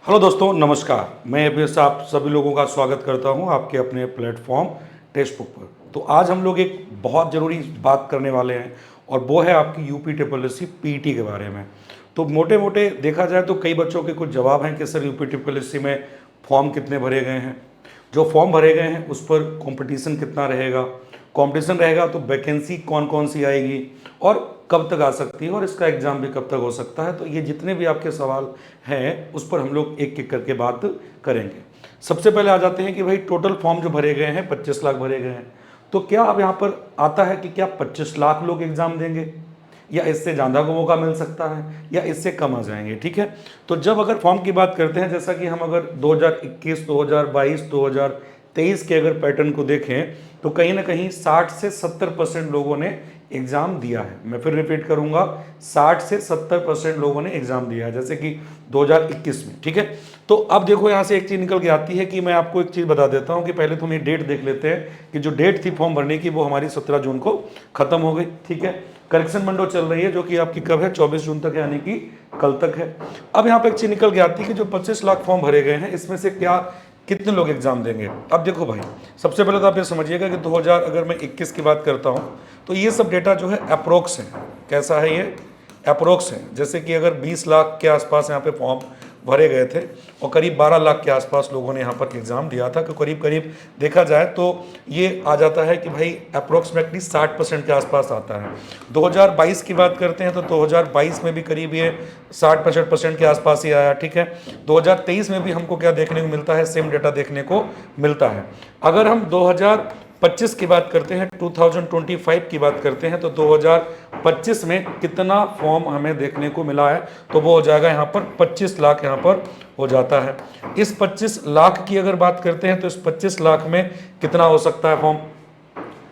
Hello दोस्तों, नमस्कार। मैं अभ्यस आप सभी लोगों का स्वागत करता हूं आपके अपने प्लेटफॉर्म टेक्स्ट बुक पर। तो आज हम लोग एक बहुत ज़रूरी बात करने वाले हैं और वो है आपकी UP triple S C PT के बारे में। तो मोटे मोटे देखा जाए तो कई बच्चों के कुछ जवाब हैं कि sir UP triple S C में फॉर्म कितने भरे गए हैं, जो फॉर्म भरे गए हैं उस पर कंपटीशन कितना रहेगा, कंपटीशन रहेगा तो वैकेंसी कौन कौन सी आएगी और कब तक आ सकती है और इसका एग्ज़ाम भी कब तक हो सकता है। तो ये जितने भी आपके सवाल हैं उस पर हम लोग एक एक करके बात करेंगे। सबसे पहले आ जाते हैं कि भाई टोटल फॉर्म जो भरे गए हैं 25 लाख भरे गए हैं, तो क्या अब यहाँ पर आता है कि क्या 25 लाख लोग एग्ज़ाम देंगे या इससे ज़्यादा को मौका मिल सकता है या इससे कम आ जाएंगे। ठीक है, तो जब अगर फॉर्म की बात करते हैं, जैसा कि हम अगर 2021, 2022, 2023 के अगर पैटर्न को देखें तो कहीं ना कहीं 60 से 70% लोगों ने एग्ज़ाम दिया है। मैं फिर रिपीट करूंगा, 60 से 70% लोगों ने एग्ज़ाम दिया है, जैसे कि 2021 में। ठीक है, तो अब देखो यहाँ से एक चीज़ निकल के आती है कि मैं आपको एक चीज़ बता देता हूँ कि पहले तो हम ये डेट देख लेते हैं कि जो डेट थी फॉर्म भरने की वो हमारी 17 जून को ख़त्म हो गई। ठीक है, करेक्शन विंडो चल रही है जो कि आपकी कब है, 24 जून तक है, यानी कि कल तक है। अब यहाँ पे एक चीज़ निकल के आती है कि जो 25 लाख फॉर्म भरे गए हैं इसमें से क्या कितने लोग एग्जाम देंगे। अब देखो भाई, सबसे पहले तो आप ये समझिएगा कि 2000 अगर मैं 21 की बात करता हूँ तो ये सब डेटा जो है अप्रोक्स है। कैसा है ये? अप्रोक्स है। जैसे कि अगर 20 लाख के आसपास यहाँ पे फॉर्म भरे गए थे और करीब 12 लाख के आसपास लोगों ने यहाँ पर एग्ज़ाम दिया था, तो करीब करीब देखा जाए तो ये आ जाता है कि भाई अप्रोक्सीमेटली 60% के आसपास आता है। 2022 की बात करते हैं तो 2022 में भी करीब ये 60-65% के आसपास ही आया। ठीक है, 2023 में भी हमको क्या देखने को मिलता है, सेम डेटा देखने को मिलता है। अगर हम 2025 की बात करते हैं, 2025 की बात करते हैं तो 2025 में कितना फॉर्म हमें देखने को मिला है, तो वो हो जाएगा यहाँ पर 25 लाख यहाँ पर हो जाता है। इस 25 लाख की अगर बात करते हैं तो इस 25 लाख में कितना हो सकता है फॉर्म,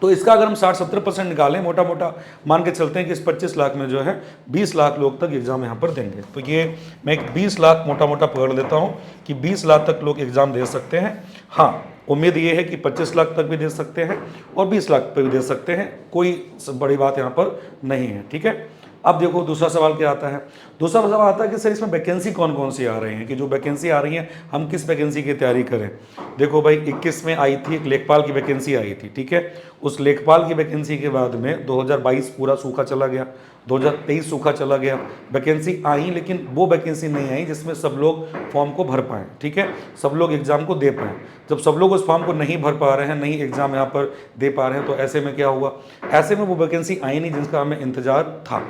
तो इसका अगर हम 60-70% निकालें, मोटा मोटा मान के चलते हैं कि इस 25 लाख में जो है 20 लाख लोग तक एग्ज़ाम यहाँ पर देंगे। तो ये मैं एक 20 लाख मोटा मोटा पकड़ लेता हूँ कि 20 लाख तक लोग एग्ज़ाम दे सकते हैं। हाँ, उम्मीद ये है कि 25 लाख तक भी दे सकते हैं और 20 लाख पर भी दे सकते हैं, कोई बड़ी बात यहाँ पर नहीं है। ठीक है, अब देखो दूसरा सवाल क्या आता है। दूसरा सवाल आता है कि सर इसमें वैकेंसी कौन कौन सी आ रही हैं, कि जो वैकेंसी आ रही है हम किस वैकेंसी की तैयारी करें। देखो भाई, 21 में आई थी एक लेखपाल की वैकेंसी आई थी। ठीक है, उस लेखपाल की वैकेंसी के बाद में 2022 पूरा सूखा चला गया, 2023 सूखा चला गया, वैकेंसी आई लेकिन वो वैकेंसी नहीं आई जिसमें सब लोग फॉर्म को भर पाएँ। ठीक है, सब लोग एग्ज़ाम को दे पाएँ। जब सब लोग उस फॉर्म को नहीं भर पा रहे हैं, नहीं एग्ज़ाम यहाँ पर दे पा रहे हैं, तो ऐसे में क्या हुआ, ऐसे में वो वैकेंसी आई नहीं जिसका हमें इंतजार था।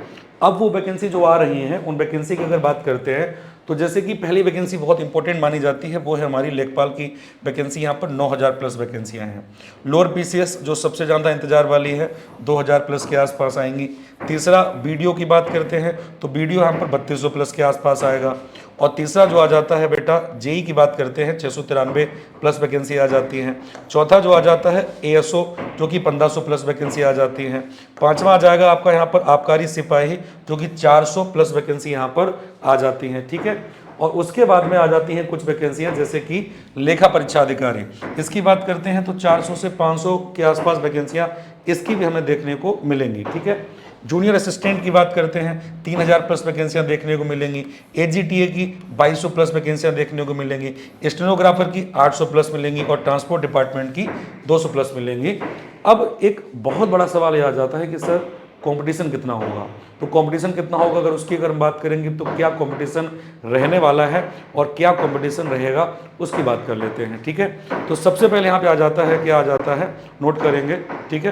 अब वो वैकेंसी जो आ रही हैं उन वैकेंसी की अगर बात करते हैं तो जैसे कि पहली वैकेंसी बहुत इंपॉर्टेंट मानी जाती है, वो है हमारी लेखपाल की वैकेंसी। यहाँ पर 9000 प्लस वैकेंसियाँ हैं। लोअर पीसीएस जो सबसे ज़्यादा इंतजार वाली है 2000 प्लस के आसपास आएंगी। तीसरा बीडीओ की बात करते हैं तो बीडीओ यहाँ पर 3200 प्लस के आसपास आएगा। और तीसरा जो आ जाता है बेटा जेई की बात करते हैं 693 प्लस वैकेंसी आ जाती है। चौथा जो आ जाता है एएसओ जो कि 1500 प्लस वैकेंसी आ जाती है। पांचवा आ जाएगा आपका यहाँ पर आबकारी सिपाही जो कि 400 प्लस वैकेंसी यहाँ पर आ जाती हैं। ठीक है, और उसके बाद में आ जाती हैं कुछ वैकेंसियाँ जैसे कि लेखा परीक्षा अधिकारी, इसकी बात करते हैं तो 400 से 500 के आसपास वैकेंसियाँ इसकी भी हमें देखने को मिलेंगी। ठीक है, जूनियर असिस्टेंट की बात करते हैं 3000 प्लस वैकेंसियां देखने को मिलेंगी। एजीटीए की 2200 प्लस वैकेंसियां देखने को मिलेंगी। स्टेनोग्राफर की 800 प्लस मिलेंगी और ट्रांसपोर्ट डिपार्टमेंट की 200 प्लस मिलेंगी। अब एक बहुत बड़ा सवाल यह आ जाता है कि सर कंपटीशन कितना होगा, तो कंपटीशन कितना होगा अगर उसकी अगर हम बात करेंगे तो क्या कंपटीशन रहने वाला है और क्या कंपटीशन रहेगा उसकी बात कर लेते हैं। ठीक है, तो सबसे पहले यहाँ पे आ जाता है, क्या आ जाता है, नोट करेंगे। ठीक है,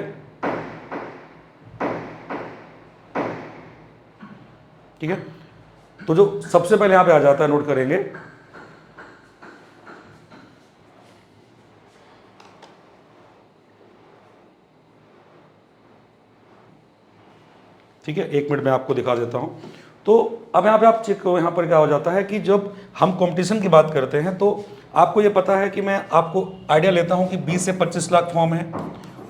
ठीक है, तो जो सबसे पहले यहां पे आ जाता है, नोट करेंगे, ठीक है, एक मिनट में आपको दिखा देता हूं। तो अब यहाँ पे आप चेक करो, यहाँ पर क्या हो जाता है कि जब हम कंपटीशन की बात करते हैं तो आपको ये पता है कि मैं आपको आइडिया लेता हूं कि 20 से 25 लाख फॉर्म है।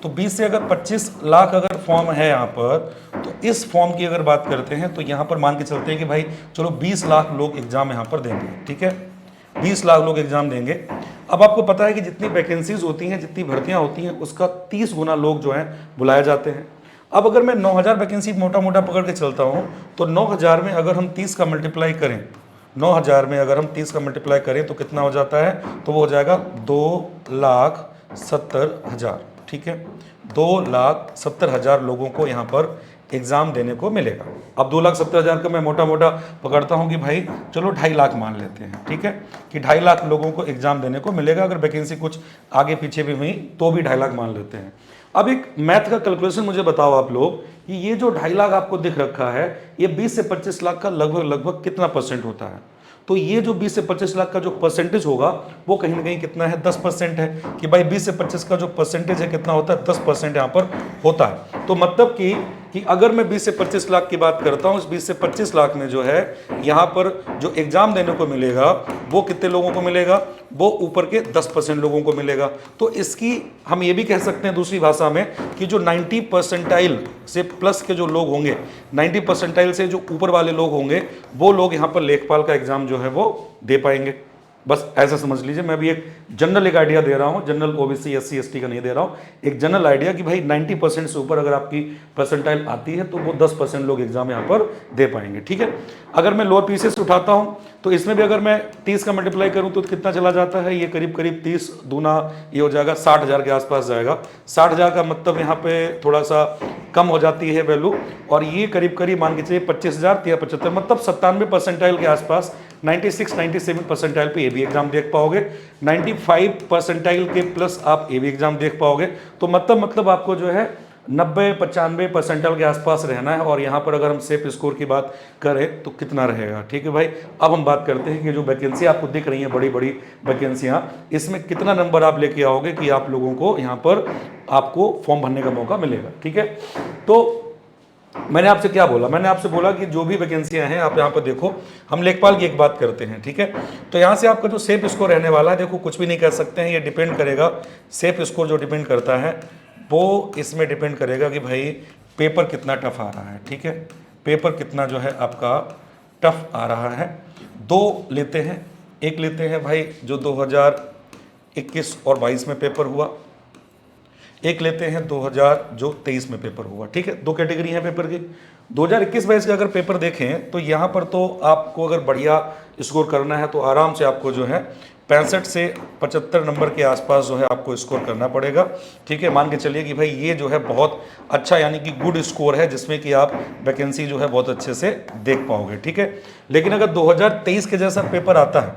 तो 20 से अगर 25 लाख अगर फॉर्म है यहाँ पर, तो इस फॉर्म की अगर बात करते हैं तो यहाँ पर मान के चलते हैं कि भाई चलो 20 लाख लोग एग्जाम यहाँ पर देंगे। ठीक है, 20 लाख लोग एग्जाम देंगे। अब आपको पता है कि जितनी वैकेंसीज होती हैं, जितनी भर्तियाँ होती हैं, उसका 30 गुना लोग जो हैं बुलाए जाते हैं। अब अगर मैं 9000 वैकेंसी मोटा मोटा पकड़ के चलता हूँ तो 9000 में अगर हम 30 का मल्टीप्लाई करें 9,000 में अगर हम 30 का मल्टीप्लाई करें तो कितना हो जाता है, तो वो हो जाएगा 2,70,000। ठीक है, 2,70,000 लोगों को यहाँ पर एग्ज़ाम देने को मिलेगा। अब 2,70,000 का मैं मोटा मोटा पकड़ता हूँ कि भाई चलो 2.5 लाख मान लेते हैं। ठीक है, कि 2.5 लाख लोगों को एग्ज़ाम देने को मिलेगा। अगर वैकेंसी कुछ आगे पीछे भी हुई तो भी 2.5 लाख मान लेते हैं। अब एक मैथ का कैलकुलेशन मुझे बताओ आप लोग कि ये जो 2.5 लाख आपको दिख रखा है, ये 20 से 25 लाख का लगभग कितना परसेंट होता है? तो ये जो 20 से 25 लाख का जो परसेंटेज होगा वो कहीं ना कहीं कितना है, 10% है। कि भाई 20 से 25 का जो परसेंटेज है कितना होता है, 10% यहाँ पर होता है। तो मतलब कि अगर मैं 20 से 25 लाख की बात करता हूँ, इस 20 से 25 लाख में जो है यहाँ पर जो एग्जाम देने को मिलेगा वो कितने लोगों को मिलेगा, वो ऊपर के 10% लोगों को मिलेगा। तो इसकी हम ये भी कह सकते हैं दूसरी भाषा में कि जो 90 परसेंटाइल से प्लस के जो लोग होंगे, 90 परसेंटाइल से जो ऊपर वाले लोग होंगे, वो लोग यहाँ पर लेखपाल का एग्जाम जो है वो दे पाएंगे। बस ऐसा समझ लीजिए। मैं भी एक जनरल एक आइडिया दे रहा हूँ, जनरल ओबीसी SC ST का नहीं दे रहा हूँ, एक जनरल आइडिया कि भाई 90% से ऊपर अगर आपकी परसेंटाइल आती है तो वो 10% लोग एग्जाम यहाँ पर दे पाएंगे। ठीक है, अगर मैं लोअर पीसीएस उठाता हूँ तो इसमें भी अगर मैं 30 का मल्टीप्लाई करूँ तो कितना चला जाता है, ये करीब 30 दूना ये हो जाएगा 60,000 के आसपास जाएगा। 60,000 का मतलब यहाँ पे थोड़ा सा कम हो जाती है वैल्यू, और ये करीब मान के चलिए 25,000 या 75, मतलब 97 परसेंटाइल के आसपास, 96-97 परसेंटाइल पे ये भी एग्जाम देख पाओगे, 95 परसेंटाइल के प्लस आप ये भी एग्जाम देख पाओगे। तो मतलब आपको जो है 90-95 परसेंटाइल के आसपास रहना है। और यहाँ पर अगर हम सेफ स्कोर की बात करें तो कितना रहेगा। ठीक है भाई, अब हम बात करते हैं कि जो वैकेंसी आपको दिख रही है बड़ी बड़ी वैकेंसियाँ, इसमें कितना नंबर आप लेके आओगे कि आप लोगों को यहाँ पर आपको फॉर्म भरने का मौका मिलेगा। ठीक है, तो मैंने आपसे क्या बोला, मैंने आपसे बोला कि जो भी वैकेंसियां हैं आप यहाँ पर देखो, हम लेखपाल की एक बात करते हैं। ठीक है, तो यहाँ से आपका जो सेफ स्कोर रहने वाला है, देखो कुछ भी नहीं कह सकते हैं, ये डिपेंड करेगा, सेफ स्कोर जो डिपेंड करता है वो इसमें डिपेंड करेगा कि भाई पेपर कितना टफ आ रहा है। ठीक है, पेपर कितना जो है आपका टफ आ रहा है। दो लेते हैं, एक लेते हैं भाई जो 2021 और 22 में पेपर हुआ, एक लेते हैं 2023 में पेपर हुआ। ठीक है, दो कैटेगरी है पेपर की। 2021-22 का अगर पेपर देखें तो यहाँ पर तो आपको अगर बढ़िया स्कोर करना है तो आराम से आपको जो है 65 से 75 नंबर के आसपास जो है आपको स्कोर करना पड़ेगा। ठीक है, मान के चलिए कि भाई ये जो है बहुत अच्छा यानी कि गुड स्कोर है, जिसमें कि आप वैकेंसी जो है बहुत अच्छे से देख पाओगे। ठीक है, लेकिन अगर 2023 के जैसा पेपर आता है,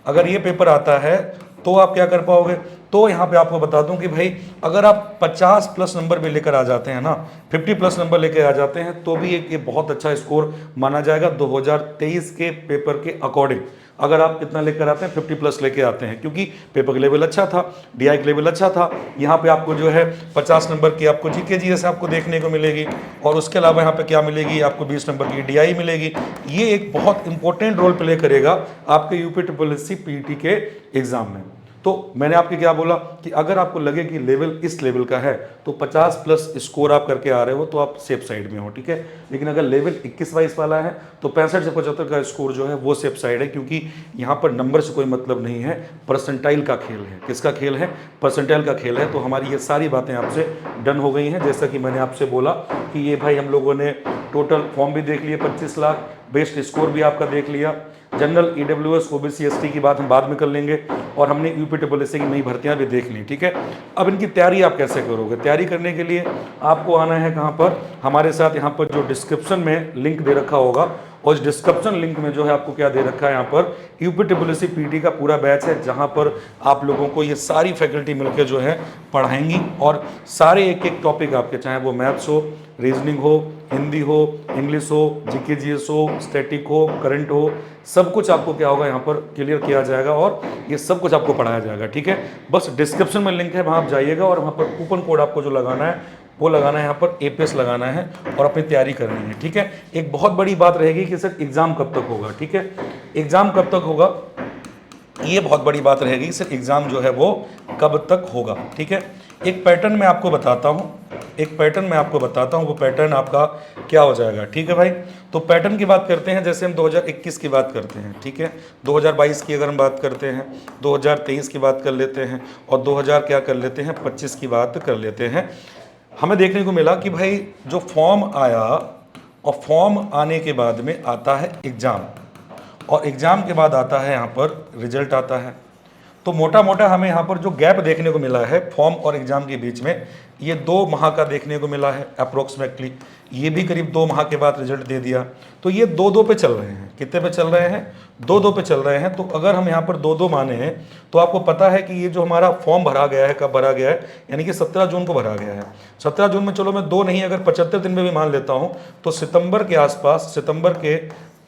अगर ये पेपर आता है तो आप क्या कर पाओगे, तो यहाँ पे आपको बता दूं कि भाई अगर आप 50 प्लस नंबर भी लेकर आ जाते हैं ना, 50 प्लस नंबर लेकर आ जाते हैं तो भी एक ये बहुत अच्छा स्कोर माना जाएगा 2023 के पेपर के अकॉर्डिंग। अगर आप कितना लेकर आते हैं, 50 प्लस लेके आते हैं, क्योंकि पेपर का लेवल अच्छा था, DI का लेवल अच्छा था। यहाँ पे आपको जो है 50 नंबर की आपको GK GS आपको देखने को मिलेगी, और उसके अलावा यहाँ पे क्या मिलेगी आपको 20 नंबर की DI मिलेगी। ये एक बहुत इंपॉर्टेंट रोल प्ले करेगा आपके UPSSC PET के एग्जाम में। तो मैंने आपके क्या बोला कि अगर आपको लगे कि लेवल इस लेवल का है तो 50 प्लस स्कोर आप करके आ रहे हो तो आप सेफ साइड में हो। ठीक है, लेकिन अगर लेवल 21-22 वाला है तो 65 से 75 का स्कोर जो है वो सेफ साइड है, क्योंकि यहाँ पर नंबर से कोई मतलब नहीं है, परसेंटाइल का खेल है। किसका खेल है, परसेंटाइल का खेल है। तो हमारी ये सारी बातें आपसे डन हो गई हैं। जैसा कि मैंने आपसे बोला कि ये भाई हम लोगों ने टोटल फॉर्म भी देख लिए 25 लाख, बेस्ट स्कोर भी आपका देख लिया, जनरल EWS OBC ST की बात हम बाद में कर लेंगे, और हमने UPSSC की नई भर्तियां भी देख ली। ठीक है, अब इनकी तैयारी आप कैसे करोगे। तैयारी करने के लिए आपको आना है कहाँ पर, हमारे साथ यहाँ पर जो डिस्क्रिप्शन में लिंक दे रखा होगा, और इस डिस्क्रिप्शन लिंक में जो है आपको क्या दे रखा है, यहाँ पर UPSSC PET का पूरा बैच है, जहाँ पर आप लोगों को ये सारी फैकल्टी मिलकर जो है पढ़ाएंगी, और सारे एक एक टॉपिक आपके, चाहे वो मैथ्स हो, रीजनिंग हो, हिंदी हो, इंग्लिश हो, GK GS हो, स्टैटिक हो, करंट हो, सब कुछ आपको क्या होगा यहाँ पर क्लियर किया जाएगा, और ये सब कुछ आपको पढ़ाया जाएगा। ठीक है, बस डिस्क्रिप्शन में लिंक है, वहाँ आप जाइएगा, और वहाँ पर कूपन कोड आपको जो लगाना है वो लगाना है, यहाँ पर APS लगाना है, और अपनी तैयारी करनी है। ठीक है, एक बहुत बड़ी बात रहेगी कि सर एग्ज़ाम कब तक होगा। ठीक है, एग्ज़ाम कब तक होगा ये बहुत बड़ी बात रहेगी, सर एग्ज़ाम जो है वो कब तक होगा। ठीक है, एक पैटर्न मैं आपको बताता हूँ, वो पैटर्न आपका क्या हो जाएगा। ठीक है भाई, तो पैटर्न की बात करते हैं, जैसे हम 2021 की बात करते हैं। ठीक है, 2022 की अगर हम बात करते हैं, 2023 की बात कर लेते हैं, और 2000 क्या कर लेते हैं 25 की बात कर लेते हैं। हमें देखने को मिला कि भाई जो फॉर्म आया, और फॉर्म आने के बाद में आता है एग्ज़ाम, और एग्ज़ाम के बाद आता है यहाँ पर रिजल्ट आता है। तो मोटा मोटा हमें यहाँ पर जो गैप देखने को मिला है फॉर्म और एग्ज़ाम के बीच में, ये 2 माह का देखने को मिला है अप्रोक्सीमेटली। ये भी करीब 2 माह के बाद रिजल्ट दे दिया। तो ये 2-2 पे चल रहे हैं। कितने पे चल रहे हैं? 2-2 पे चल रहे हैं। तो अगर हम यहाँ पर 2-2 माने हैं तो आपको पता है कि ये जो हमारा फॉर्म भरा गया है, कब भरा गया है? यानी कि 17 जून को भरा गया है। 17 जून में चलो मैं 2 नहीं, अगर 75 दिन में भी मान लेता हूँ, तो सितंबर के आसपास, सितंबर के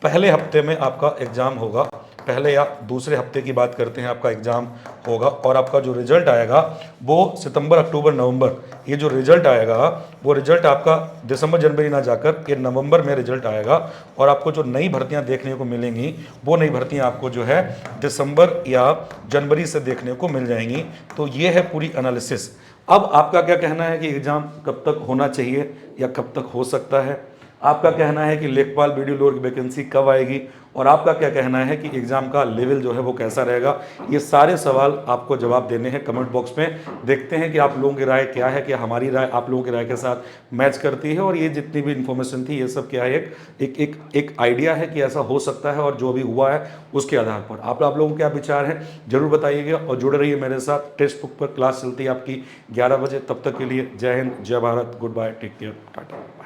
पहले हफ्ते में आपका एग्ज़ाम होगा। पहले या दूसरे हफ्ते की बात करते हैं, आपका एग्ज़ाम होगा और आपका जो रिजल्ट आएगा वो सितंबर, अक्टूबर, नवंबर, ये जो रिजल्ट आएगा वो रिजल्ट आपका दिसंबर, जनवरी ना जाकर ये नवंबर में रिजल्ट आएगा। और आपको जो नई भर्तियां देखने को मिलेंगी वो नई भर्तियां आपको जो है दिसंबर या जनवरी से देखने को मिल जाएंगी। तो ये है पूरी एनालिसिस। अब आपका क्या कहना है कि एग्ज़ाम कब तक होना चाहिए या कब तक हो सकता है? आपका कहना है कि लेखपाल बीडीओ लोअर की वैकेंसी कब आएगी? और आपका क्या कहना है कि एग्ज़ाम का लेवल जो है वो कैसा रहेगा? ये सारे सवाल आपको जवाब देने हैं कमेंट बॉक्स में। देखते हैं कि आप लोगों की राय क्या है, क्या हमारी राय आप लोगों की राय के साथ मैच करती है। और ये जितनी भी इन्फॉर्मेशन थी ये सब क्या है, एक आइडिया है कि ऐसा हो सकता है और जो भी हुआ है उसके आधार पर आप लोगों के क्या विचार हैं जरूर बताइएगा। और जुड़े रहिए मेरे साथ। टेक्स्ट बुक पर क्लास चलती है आपकी 11 बजे। तब तक के लिए जय हिंद, जय Bharat, goodbye, take care, Tata.